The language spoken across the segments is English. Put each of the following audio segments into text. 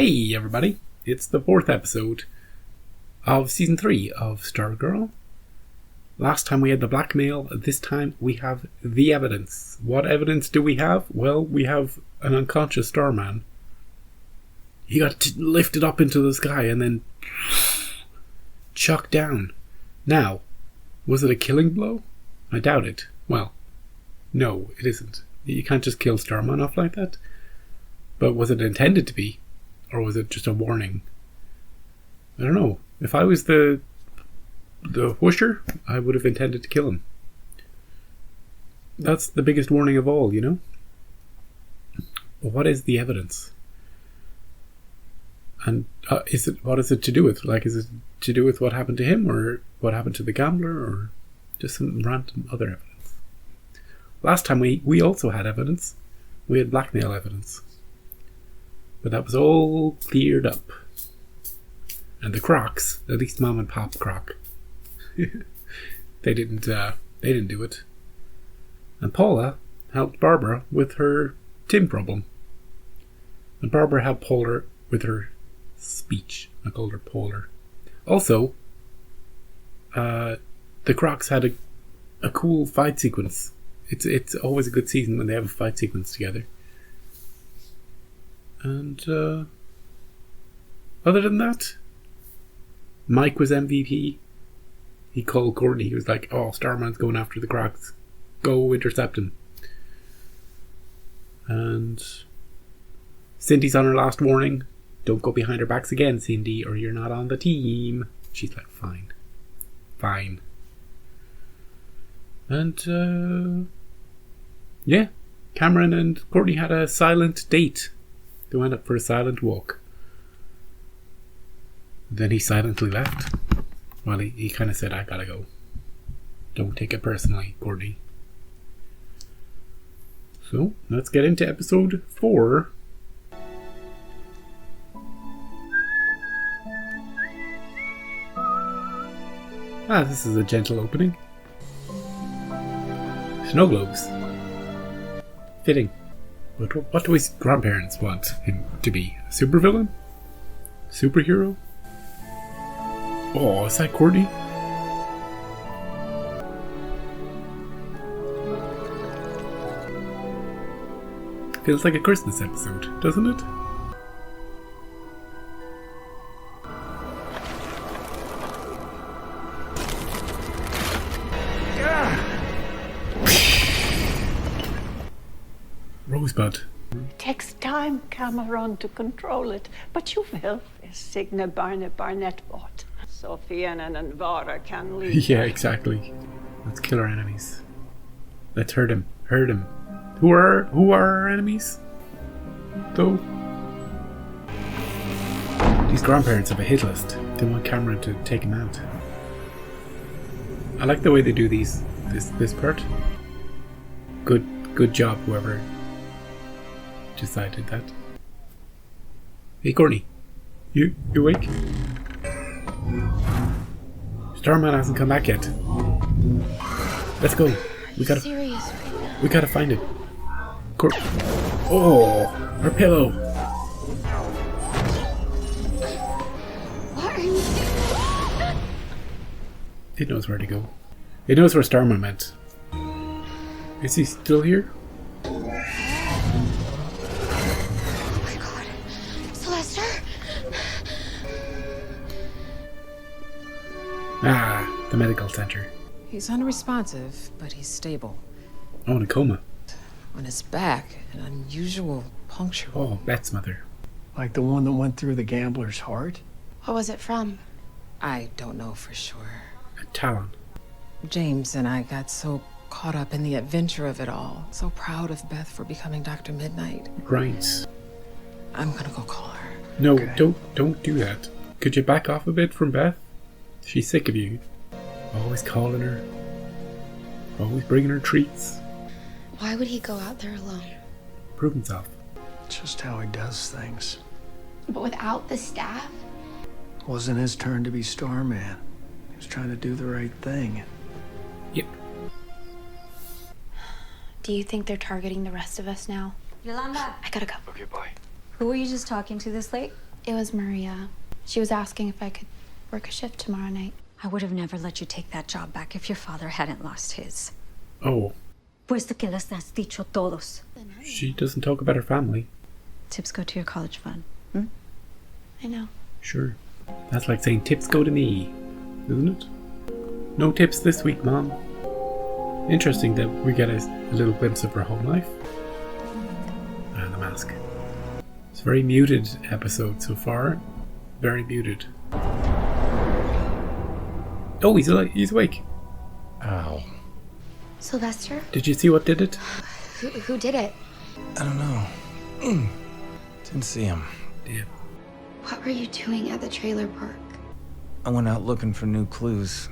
Hey everybody, it's the 4th episode of Season 3 of Stargirl. Last time we had the blackmail, this time we have the evidence. What evidence do we have? Well, we have an unconscious Starman. He got lifted up into the sky and then chucked down. Now, was it a killing blow? I doubt it. Well, no, it isn't. You can't just kill Starman off like that. But was it intended to be? Or was it just a warning? I don't know. If I was the whoosher, I would have intended to kill him. That's the biggest warning of all, you know? But what is the evidence? And what is it to do with? Like, is it to do with what happened to him, or what happened to the gambler, or just some random other evidence? Last time we also had evidence. We had blackmail evidence. But that was all cleared up. And the Crocs, at least Mom and Pop Croc, they didn't do it. And Paula helped Barbara with her Tim problem. And Barbara helped Polar with her speech. I called her Polar. Also, the Crocs had a cool fight sequence. It's always a good season when they have a fight sequence together. And other than that, Mike was MVP. He called Courtney. He was like, "Oh, Starman's going after the Crocs. Go intercept him." And Cindy's on her last warning. "Don't go behind her backs again, Cindy, or you're not on the team." She's like, "Fine. Fine." And yeah, Cameron and Courtney had a silent date. They went up for a silent walk. Then he silently left. Well, he kind of said, "I gotta go. Don't take it personally, Courtney." So, let's get into episode 4. This is a gentle opening. Snow globes. Fitting. But what do his grandparents want him to be? A supervillain? Superhero? Oh, is that Courtney? Feels like a Christmas episode, doesn't it? Rosebud. It takes time, Cameron, to control it, but you will. Signe Barnett bought. Sophia and Vara can leave. Yeah, exactly. Let's kill our enemies. Let's hurt him. Hurt him. Who are our enemies? Though these grandparents have a hit list. They want Cameron to take him out. I like the way they do this part. Good job, whoever decided that. Hey, Courtney, you awake? Starman hasn't come back yet. Let's go. We gotta find him. Oh, our pillow. What are you doing? It knows where to go. It knows where Starman went. Is he still here? The medical center. He's unresponsive, but he's stable. Oh, in a coma. On his back, an unusual puncture. Oh, Beth's mother. Like the one that went through the gambler's heart? What was it from? I don't know for sure. A talon. James and I got so caught up in the adventure of it all. So proud of Beth for becoming Dr. Midnight. Right. I'm gonna go call her. No, Okay. don't do that. Could you back off a bit from Beth? She's sick of you. Always calling her. Always bringing her treats. Why would he go out there alone? Prove himself. Just how he does things. But without the staff? Wasn't his turn to be Starman. He was trying to do the right thing. Yep. Do you think they're targeting the rest of us now? Yolanda. I gotta go. Okay, bye. Who were you just talking to this late? It was Maria. She was asking if I could work a shift tomorrow night. I would have never let you take that job back if your father hadn't lost his. Oh, Puesto que les has dicho todos. she doesn't talk about her family. Tips go to your college fund. I know. Sure. That's like saying tips go to me, isn't it? No tips this week, Mom. Interesting that we get a little glimpse of her home life. And the mask. It's a very muted episode so far. Very muted. Oh, he's awake. Ow. Sylvester? Did you see what did it? Who did it? I don't know. Didn't see him. Yeah. What were you doing at the trailer park? I went out looking for new clues.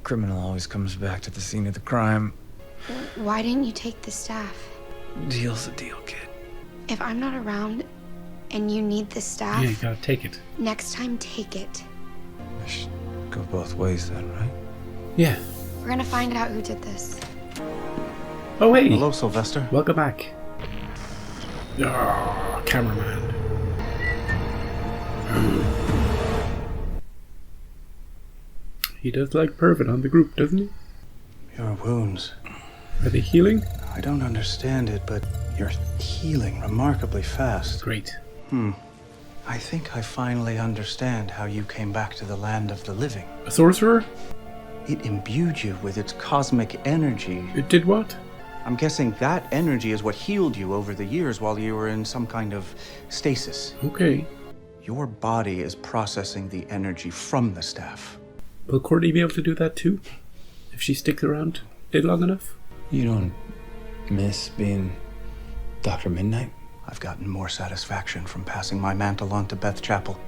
Criminal always comes back to the scene of the crime. Why didn't you take the staff? Deal's a deal, kid. If I'm not around and you need the staff, Yeah, you gotta take it. next time take it. I should go both ways then, right? Yeah. We're gonna find out who did this. Oh, hey. Hello, Sylvester. Welcome back. Ah, cameraman. He does like pervert on the group, doesn't he? Your wounds. Are they healing? I don't understand it, but you're healing remarkably fast. Great. I think I finally understand how you came back to the land of the living. A sorcerer? It imbued you with its cosmic energy. It did what? I'm guessing that energy is what healed you over the years while you were in some kind of stasis. Okay. Your body is processing the energy from the staff. Will Courtney be able to do that too? If she sticks around it long enough? You don't miss being Dr. Midnight? I've gotten more satisfaction from passing my mantle on to Beth Chapel.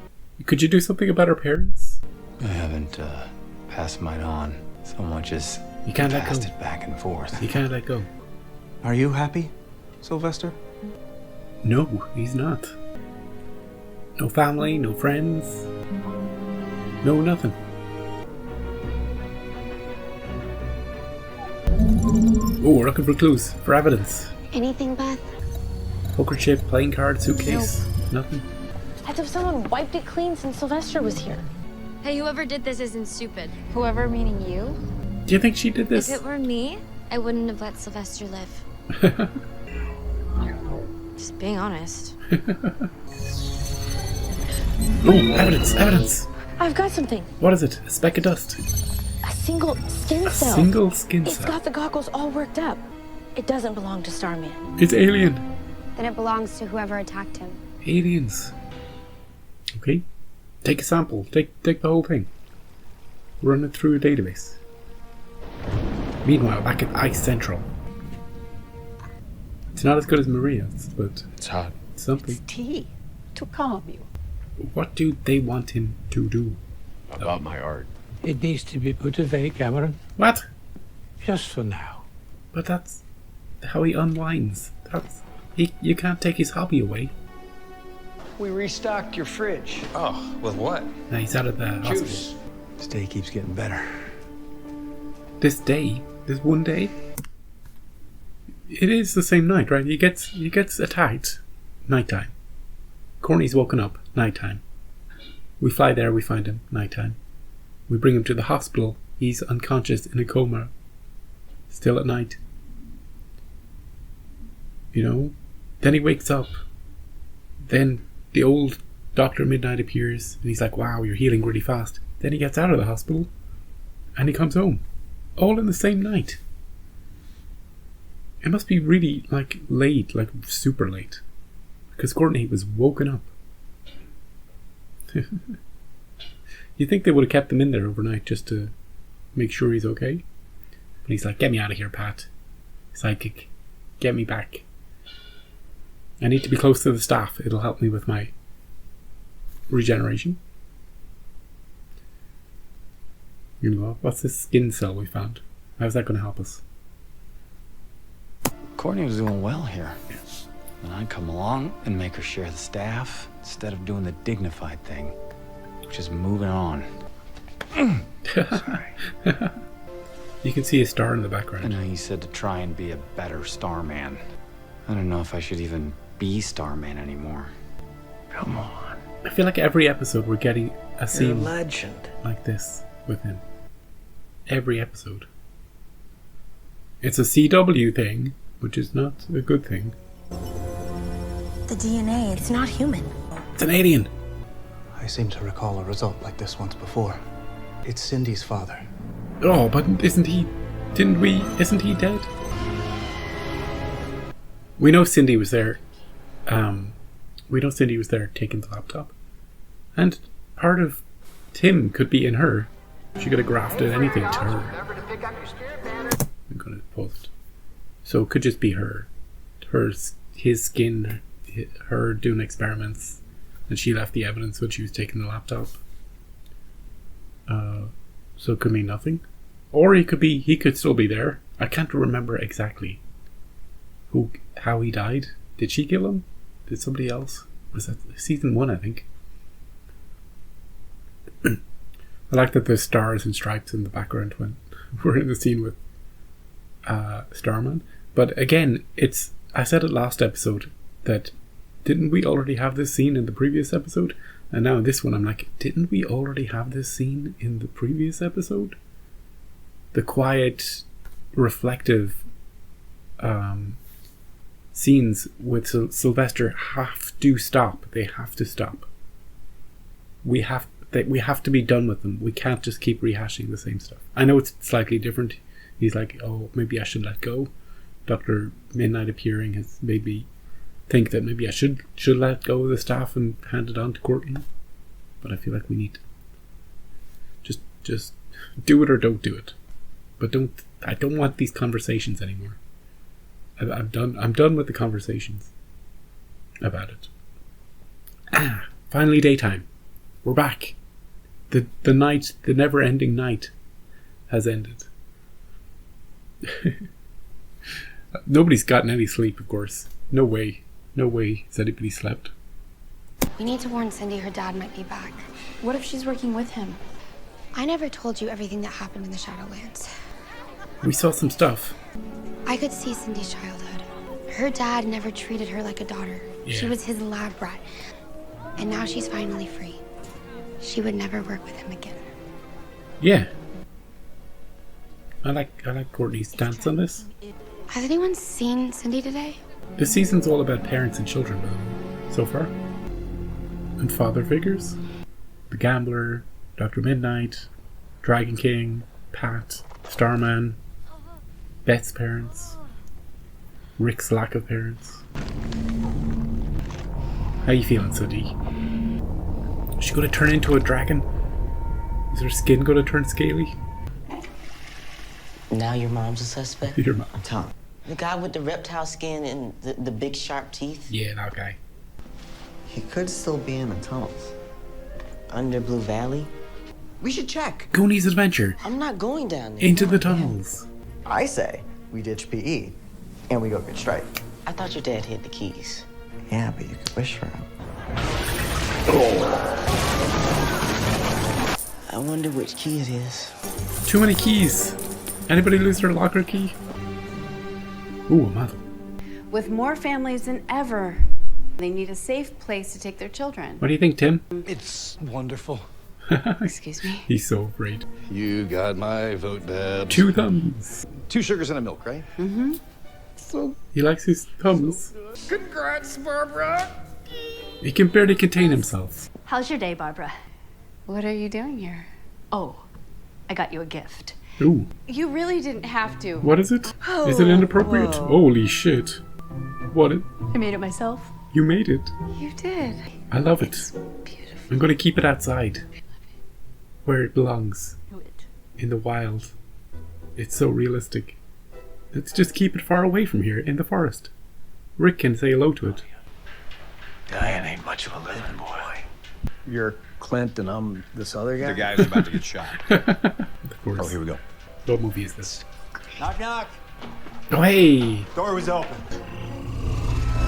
Could you do something about her parents? I haven't passed mine on so much as You can't let passed go. it back and forth. You can't let go. Are you happy, Sylvester? No, he's not. No family, no friends. No nothing. Oh, we're looking for clues, for evidence. Anything, Beth? Poker chip, playing card, suitcase. Nothing. As if someone wiped it clean since Sylvester was here. Hey, whoever did this isn't stupid. Whoever meaning you? Do you think she did this? If it were me, I wouldn't have let Sylvester live. Just being honest. Oh, evidence, evidence. I've got something. What is it? A speck of dust. A single skin A cell. single skin It's cell. got the goggles all worked up. It doesn't belong to Starman. It's alien. Then it belongs to whoever attacked him. Aliens. Okay. Take a sample. Take the whole thing. Run it through a database. Meanwhile, back at Ice Central. It's not as good as Maria's, but It's hot. it's something. Tea to calm you. What do they want him to do? About my art. It needs to be put away, Cameron. What? Just for now. But that's how he unwinds. You can't take his hobby away. We restocked your fridge. Oh, with what? Now he's out of the hospital. Juice. This day keeps getting better. This one day, it is the same night, right? He gets attacked, nighttime. Courtney's woken up, nighttime. We fly there, we find him, nighttime. We bring him to the hospital. He's unconscious in a coma, still at night. You know, then he wakes up. Then the old Dr. Midnight appears, and he's like, "Wow, you're healing really fast." Then he gets out of the hospital, and he comes home. All in the same night. It must be really, late, super late. Because Courtney was woken up. You think they would have kept him in there overnight just to make sure he's okay? But he's like, "Get me out of here, Pat. Psychic. Get me back. I need to be close to the staff. It'll help me with my regeneration." You know, what's this skin cell we found? How's that going to help us? Courtney was doing well here. And I'd come along and make her share the staff instead of doing the dignified thing, which is moving on. Sorry. You can see a star in the background. I know you said to try and be a better Starman. I don't know if I should even be Starman anymore. Come on. I feel like every episode we're getting a You're a scene legend. like this with him. Every episode. It's a CW thing, which is not a good thing. The DNA, it's not human. It's an alien. I seem to recall a result like this once before. It's Cindy's father. Oh, but isn't he dead? We know Cindy was there. Taking the laptop. And part of Tim could be in her. She could have grafted anything to her. I'm going to post. So it could just be her. His skin, her doing experiments. And she left the evidence when she was taking the laptop. So it could mean nothing. Or he could still be there. I can't remember exactly how he died. Did she kill him? Did somebody else? Was that season 1, I think? I like that there's stars and stripes in the background when we're in the scene with Starman. But again, I said it last episode that didn't we already have this scene in the previous episode? And now in this one I'm like, didn't we already have this scene in the previous episode? The quiet, reflective scenes with Sylvester have to stop. They have to stop. We have to be done with them. We can't just keep rehashing the same stuff. I know it's slightly different. He's like, oh, maybe I should let go. Dr. Midnight appearing has made me think that maybe I should let go of the staff and hand it on to Courtney. But I feel like we need to just do it or don't do it. But I don't want these conversations anymore. I'm done with the conversations about it. Finally daytime. We're back. The never-ending night has ended. Nobody's gotten any sleep, of course. No way has anybody slept. We need to warn Cindy her dad might be back. What if she's working with him? I never told you everything that happened in the Shadowlands. We saw some stuff. I could see Cindy's childhood. Her dad never treated her like a daughter. Yeah. She was his lab rat. And now she's finally free. She would never work with him again. Yeah. I like Courtney's stance on this. Has anyone seen Cindy today? This season's all about parents and children, by the way, so far. And father figures. The Gambler, Dr. Midnight, Dragon King, Pat, Starman, Beth's parents, Rick's lack of parents. How you feeling, Cindy? Is she going to turn into a dragon? Is her skin going to turn scaly? Now your mom's a suspect? Your mom. Tom. The guy with the reptile skin and the big sharp teeth? Yeah, that guy. He could still be in the tunnels. Under Blue Valley? We should check. Goonies Adventure. I'm not going down there. Into the tunnels. I say we ditch PE and we go get Stripe. I thought your dad had the keys. Yeah, but you could wish for him. I wonder which key it is. Too many keys. Anybody lose their locker key? Ooh, a model. With more families than ever, they need a safe place to take their children. What do you think, Tim? It's wonderful. Excuse me? He's so afraid. You got my vote, Babs. 2 thumbs. 2 sugars and a milk, right? Mm-hmm. So he likes his thumbs. Congrats, Barbara. He can barely contain himself. How's your day, Barbara? What are you doing here? Oh, I got you a gift. Ooh. You really didn't have to. What is it? Is it inappropriate? Whoa. Holy shit. What? I made it myself. You made it. You did. I love it. Beautiful. I'm going to keep it outside. Where it belongs. In the wild. It's so realistic. Let's just keep it far away from here, in the forest. Rick can say hello to it. Dying ain't much of a living, boy. You're Clint and I'm this other guy? The guy who's about to get shot. Of course. Oh, here we go. What movie is this? Knock, knock. Oh, hey! Door was open.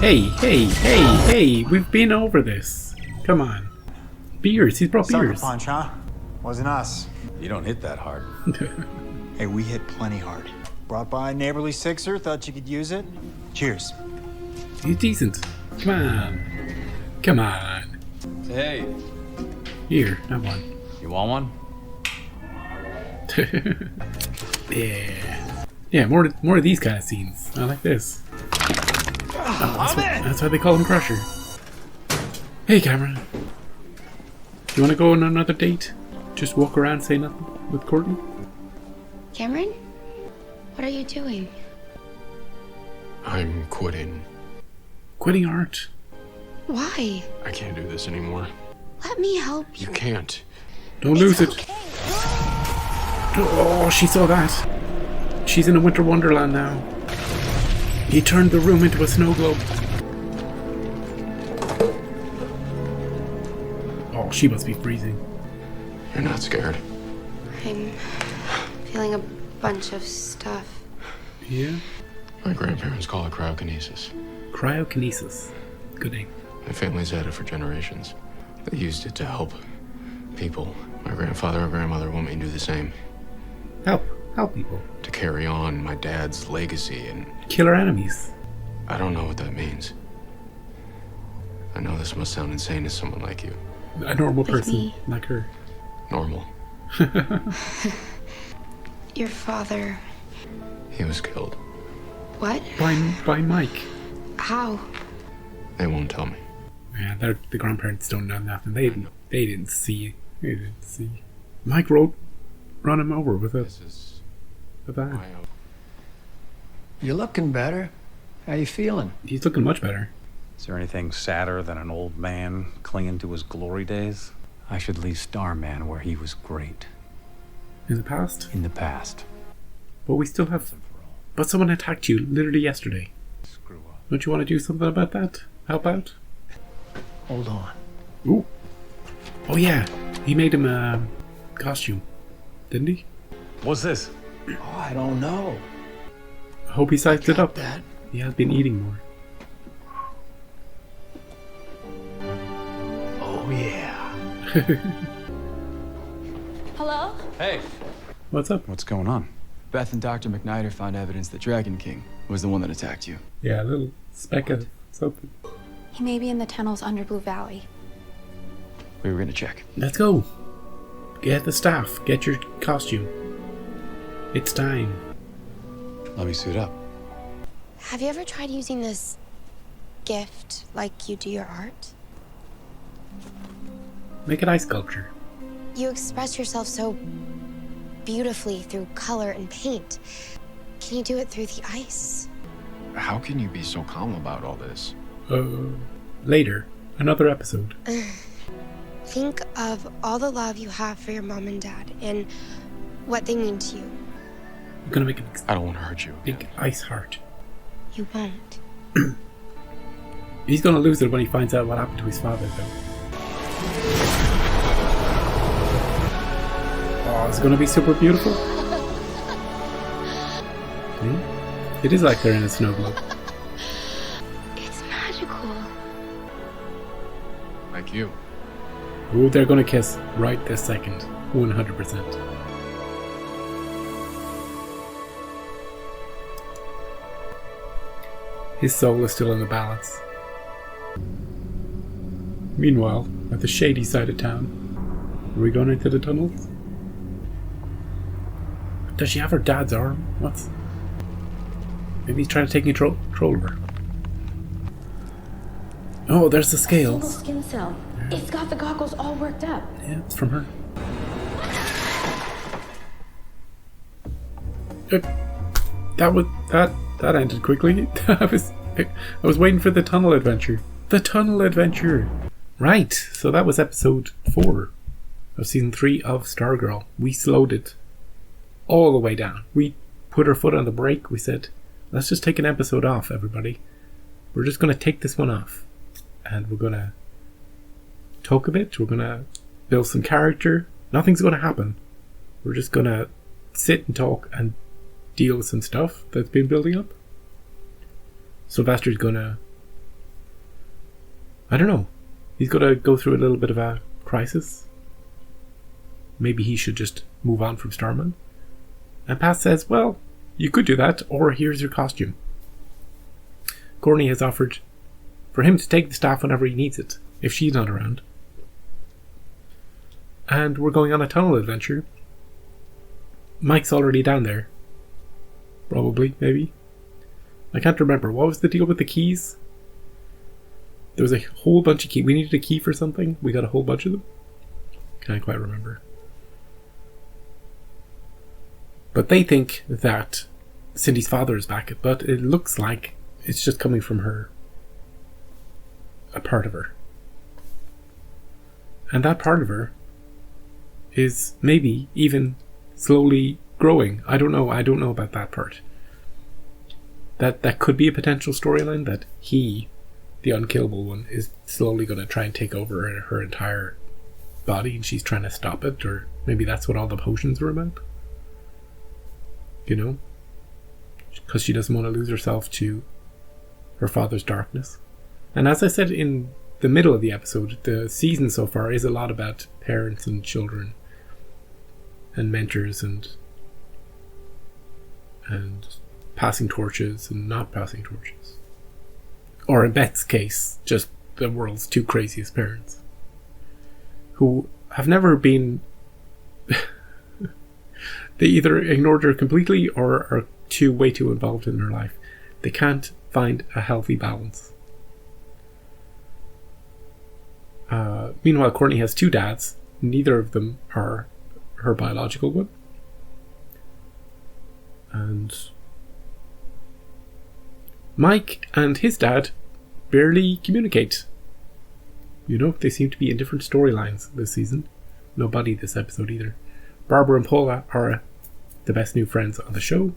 Hey! We've been over this. Come on. Beers. He's brought Sucker beers. punch, huh? Wasn't us. You don't hit that hard. Hey, we hit plenty hard. Brought by a neighborly sixer, thought you could use it. Cheers. He's decent. Come on. Hey. Here, have one. You want one? Yeah. Yeah, more of these kind of scenes. I like this. Oh, that's why they call him Crusher. Hey, Cameron. Do you want to go on another date? Just walk around, say nothing with Courtney? Cameron? What are you doing? I'm quitting. Quitting art? Why? I can't do this anymore. Let me help you. You can't. Don't lose it. Oh, she saw that. She's in a winter wonderland now. He turned the room into a snow globe. Oh, she must be freezing. You're not scared. I'm feeling a bunch of stuff. Yeah? My grandparents call it cryokinesis. Cryokinesis. Good name. My family's had it for generations. They used it to help people. My grandfather or grandmother want me to do the same. Help people. To carry on my dad's legacy and... Kill our enemies. I don't know what that means. I know this must sound insane to someone like you. A normal person me. like her. Normal. Your father. He was killed. What? By Mike. How? They won't tell me. Yeah, the grandparents don't know nothing. They didn't see. They didn't see. Mike run him over with a van. You're looking better. How you feeling? He's looking much better. Is there anything sadder than an old man clinging to his glory days? I should leave Starman where he was great. In the past? In the past. But we still have... But someone attacked you literally yesterday. Screw up. Don't you want to do something about that? Help out? Hold on. Ooh. Oh yeah, he made him a costume, didn't he? What's this? Oh, I don't know. I hope he sized it up. That. He has been eating more. Oh, yeah. Hello? Hey. What's up? What's going on? Beth and Dr. McNider found evidence that Dragon King was the one that attacked you. Yeah, a little speck of something. He may be in the tunnels under Blue Valley. We were gonna check. Let's go. Get the staff. Get your costume. It's time. Let me suit up. Have you ever tried using this gift like you do your art? Make an ice sculpture. You express yourself so beautifully through color and paint. Can you do it through the ice? How can you be so calm about all this? Later. Another episode. Think of all the love you have for your mom and dad and what they mean to you. I'm gonna make a I don't want to hurt you. big ice heart. You won't. He's gonna lose it when he finds out what happened to his father, though. Oh, it's gonna be super beautiful. It is like they're in a snow globe. It's magical. Like you. Oh, they're gonna kiss right this second. 100%. His soul is still in the balance. Meanwhile, at the shady side of town, are we going into the tunnels? Does she have her dad's arm? What's... Maybe he's trying to take control of her. Oh, there's the Single scales. skin cell. It's got the goggles all worked up. Yeah, it's from her. That ended quickly. I was waiting for the tunnel adventure. The tunnel adventure. Right. So that was episode 4 of season 3 of Stargirl. We slowed it all the way down. We put our foot on the brake. We said, let's just take an episode off, everybody. We're just going to take this one off. And we're going to talk a bit. We're going to build some character. Nothing's going to happen. We're just going to sit and talk and deal with some stuff that's been building up. Sylvester's going to... I don't know. He's going to go through a little bit of a crisis. Maybe he should just move on from Starman. And Pat says, well, you could do that, or here's your costume. Courtney has offered for him to take the staff whenever he needs it, if she's not around. and we're going on a tunnel adventure. Mike's already down there. Probably, maybe. I can't remember. What was the deal with the keys? There was a whole bunch of keys. We needed a key for something. We got a whole bunch of them. Can't quite remember. But they think that Cindy's father is back, but it looks like it's just coming from her. A part of her. And that part of her is maybe even slowly growing. I don't know about that part. That could be a potential storyline, that he, the unkillable one, is slowly going to try and take over her entire body and she's trying to stop it, or maybe that's what all the potions were about. You know? Because she doesn't want to lose herself to her father's darkness. And as I said in the middle of the episode, the season so far is a lot about parents and children and mentors and passing torches and not passing torches. Or in Beth's case, just the world's two craziest parents who have never been they either ignored her completely or are way too involved in her life. They can't find a healthy balance. Meanwhile, Courtney has two dads. Neither of them are her biological one. And Mike and his dad barely communicate. You know, they seem to be in different storylines this season. No Buddy this episode either. Barbara and Paula are the best new friends on the show.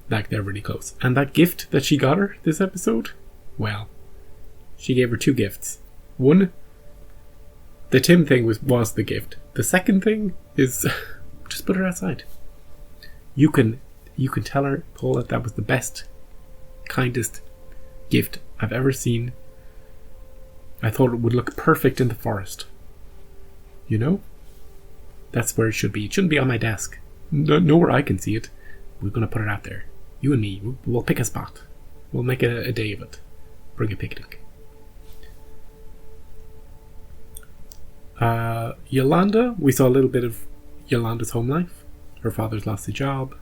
Like, they're really close. And that gift that she got her this episode, well, she gave her two gifts. One, the Tim thing was the gift. The second thing is just put her outside. You can tell her, Paula, that was the best, kindest gift I've ever seen. I thought it would look perfect in the forest. You know? That's where it should be. It shouldn't be on my desk. Nowhere I can see it. We're going to put it out there. You and me, we'll pick a spot. We'll make it a day of it. Bring a picnic. Yolanda, we saw a little bit of Yolanda's home life. Her father's lost a job.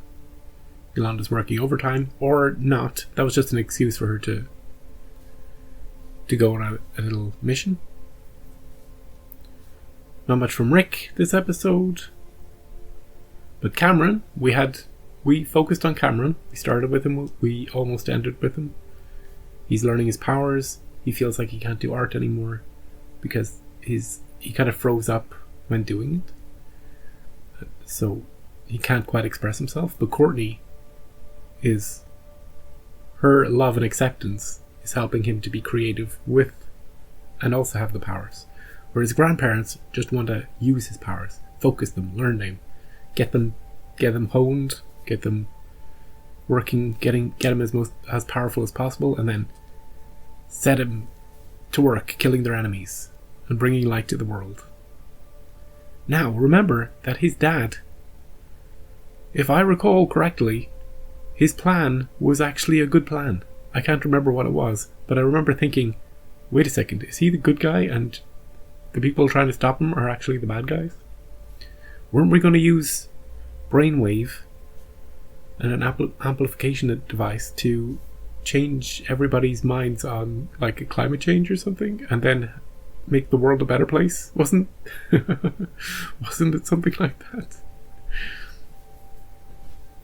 Yolanda's working overtime, or not. That was just an excuse for her to go on a little mission. Not much from Rick this episode. But Cameron, we focused on Cameron. We started with him, we almost ended with him. He's learning his powers. He feels like he can't do art anymore because he kind of froze up when doing it. So he can't quite express himself. But Courtney, her love and acceptance is helping him to be creative with and also have the powers. Whereas grandparents just want to use his powers, focus them, learn them, get them honed, get them working, get him as powerful as possible, and then set him to work killing their enemies and bringing light to the world. Now, remember that his dad, if I recall correctly, his plan was actually a good plan. I can't remember what it was, but I remember thinking, wait a second, is he the good guy and the people trying to stop him are actually the bad guys? Weren't we going to use brainwave and an amplification device to change everybody's minds on like a climate change or something, and then make the world a better place? Wasn't it something like that?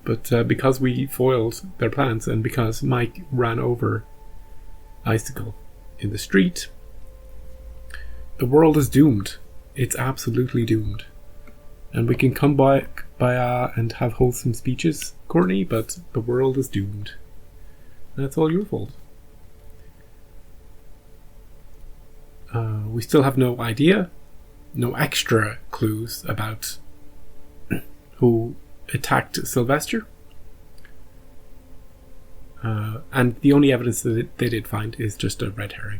But because we foiled their plans, and because Mike ran over Icicle in the street, the world is doomed. It's absolutely doomed. And we can come by and have wholesome speeches, Courtney, but the world is doomed. And that's all your fault. We still have no idea, no extra clues about who attacked Sylvester. And the only evidence that they did find is just a red herring.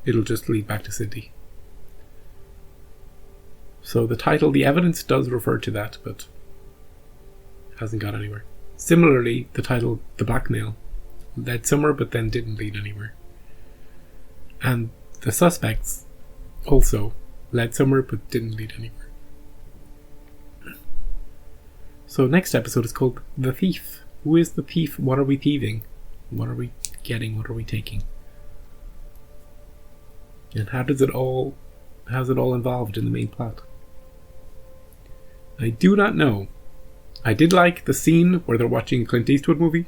It'll just lead back to Cindy. So the title, The Evidence, does refer to that, but hasn't got anywhere. Similarly, the title, The Blackmail, led somewhere but then didn't lead anywhere. And the suspects also led somewhere but didn't lead anywhere. So next episode is called The Thief. Who is the thief? What are we thieving? What are we getting? What are we taking? And how's it all involved in the main plot? I do not know. I did like the scene where they're watching a Clint Eastwood movie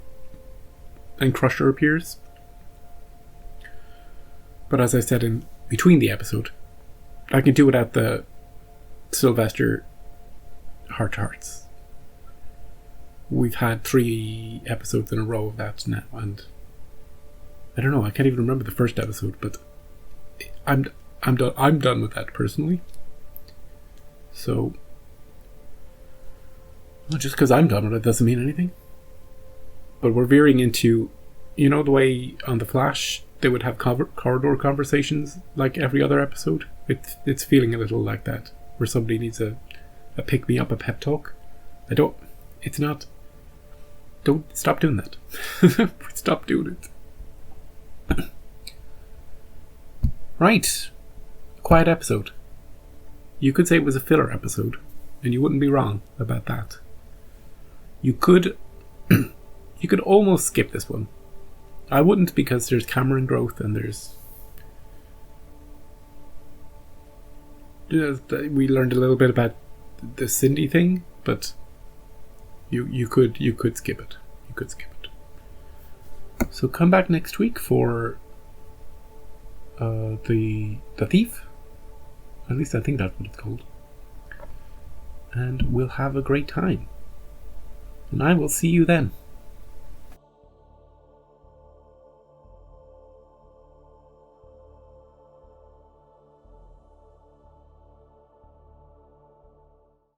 and Crusher appears. But as I said in between the episode, I can do without the Sylvester heart-to-hearts. We've had 3 episodes in a row of that now, and I don't know, I can't even remember the first episode, but I'm done with that personally. So, well, just because I'm done with it doesn't mean anything. But we're veering into, you know, the way on The Flash they would have corridor conversations like every other episode. It's feeling a little like that, where somebody needs a pick-me-up, a pep talk. Don't stop doing that. Stop doing it. Right. Quiet episode. You could say it was a filler episode, and you wouldn't be wrong about that. You could almost skip this one. I wouldn't, because there's Cameron growth and we learned a little bit about the Cindy thing, but you could skip it. You could skip it. So come back next week for the Thief. At least I think that's what it's called. And we'll have a great time. And I will see you then.